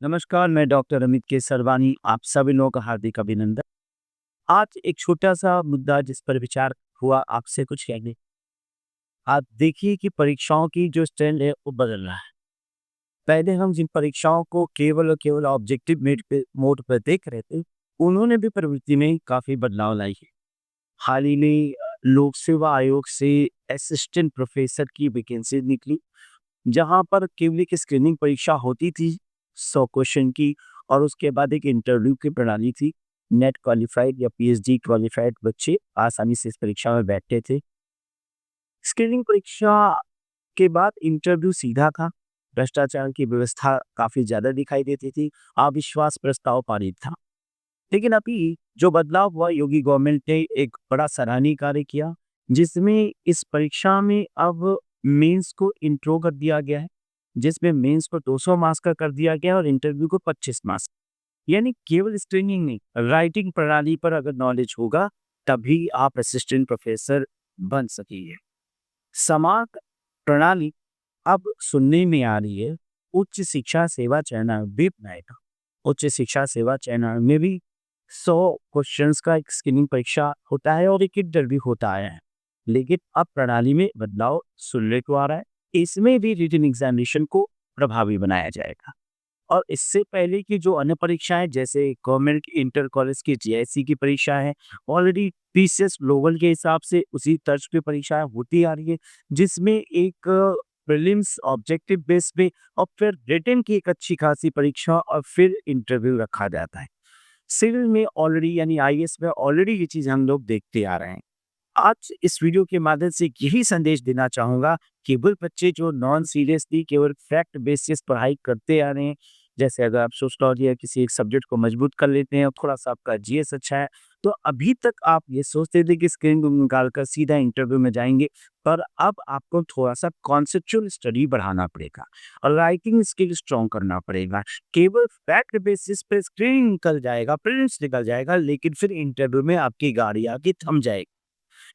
नमस्कार, मैं डॉक्टर अमित के सरवानी आप सभी लोगों का हार्दिक अभिनंदन। आज एक छोटा-सा मुद्दा जिस पर विचार हुआ आपसे कुछ कहने। आप देखिए कि परीक्षाओं की जो स्टैंड है वो बदल रहा है। पहले हम जिन परीक्षाओं को केवल और केवल ऑब्जेक्टिव मोड पर देख रहे थे, उन्होंने भी प्रवृत्ति में काफ़ी बदलाव लाई है। हाल ही में लोक सेवा आयोग से असिस्टेंट प्रोफ़ेसर की वैकेंसी निकली। जहाँ पर केवल एक स्क्रीनिंग परीक्षा होती थी 100 क्वेश्चन की और उसके बाद एक इंटरव्यू की प्रणाली थी। नेट क्वालिफाइड या पीएचडी क्वालिफाइड बच्चे आसानी से इस परीक्षा में बैठते थे। स्क्रीनिंग परीक्षा के बाद इंटरव्यू सीधा था। भ्रष्टाचार की व्यवस्था काफ़ी ज़्यादा दिखाई देती थी। अविश्वास प्रस्ताव पारित था। लेकिन अभी जो बदलाव हुआ योगी गवर्नमेंट ने एक बड़ा सराहनीय कार्य किया, जिसमें इस परीक्षा में अब मेंस को इंट्रो कर दिया गया है, जिसमें मेंस को 200 मार्क्स का कर दिया गया है और इंटरव्यू को 25 मार्क्स। यानी केवल स्क्रीनिंग नहीं, राइटिंग प्रणाली पर अगर नॉलेज होगा, तभी आप असिस्टेंट प्रोफेसर बन सकेंगे। समाक प्रणाली अब सुनने में आ रही है, उच्च शिक्षा सेवा चयनालय भी बनाएगा। उच्च शिक्षा सेवा चयनालय में भी 100 क्वेश्चंस का एक स्क्रीनिंग परीक्षा होता है और एक इंटरव्यू होता है। लेकिन अब प्रणाली में बदलाव सुनने को आ रहा है। इसमें भी रिटन एग्जामिनेशन को प्रभावी बनाया जाएगा। और इससे पहले की जो अन्य परीक्षाएं जैसे गवर्नमेंट इंटर कॉलेज की जीआईसी की परीक्षा है, ऑलरेडी पीसीएस ग्लोबल के हिसाब से उसी तर्ज पे परीक्षाएं होती आ रही है, जिसमें एक प्रीलिम्स ऑब्जेक्टिव बेस पे और फिर रिटन की एक अच्छी खासी परीक्षा और फिर इंटरव्यू रखा जाता है। सिविल में ऑलरेडी यानी आईएएस में ऑलरेडी ये चीज हम लोग देखते आ रहे हैं। आज इस वीडियो के माध्यम से यही संदेश देना चाहूँगा कि वो बच्चे जो नॉन सीरियसली केवल फैक्ट बेसिस पढ़ाई करते आ रहे हैं, जैसे अगर आप सोशियोलॉजी या किसी एक सब्जेक्ट को मजबूत कर लेते हैं और थोड़ा-सा आपका जीएस अच्छा है, तो अभी तक आप ये सोचते थे कि स्क्रीन को निकाल कर सीधा इंटरव्यू में जाएँगे, पर अब आपको थोड़ा-सा कॉन्सेप्चुअल स्टडी बढ़ाना पड़ेगा और राइटिंग स्किल स्ट्रॉन्ग करना पड़ेगा। केवल फैक्ट बेसिस पे स्क्रीनिंग निकल जाएगा, प्रीलिम्स निकल जाएगा, लेकिन फिर इंटरव्यू में आपकी गाड़ी आके थम जाएगी।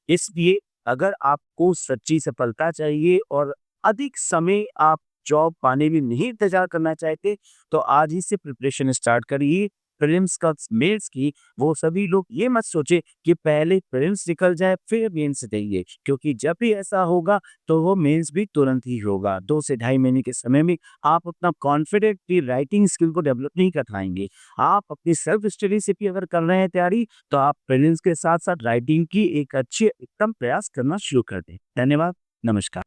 इसलिए अगर आपको सच्ची सफलता चाहिए और अधिक समय आप जॉब पाने में नहीं इंतजार करना चाहते, तो आज ही से प्रिपरेशन स्टार्ट करिए। प्रीलिम्स का मेंस की वो सभी लोग ये मत सोचे कि पहले प्रीलिम्स निकल जाए फिर मेंस देंगे, क्योंकि जब भी ऐसा होगा तो वो मेंस भी तुरंत ही होगा। 2 से ढाई महीने के समय में आप उतना कॉन्फिडेंटली राइटिंग स्किल को डेवलप नहीं कर पाएँगे। आप अपनी सेल्फ स्टडी से भी अगर कर रहे हैं तैयारी, तो आप प्रीलिम्स के साथ-साथ राइटिंग की एक अच्छी एकदम प्रयास करना शुरू कर दें। धन्यवाद, नमस्कार।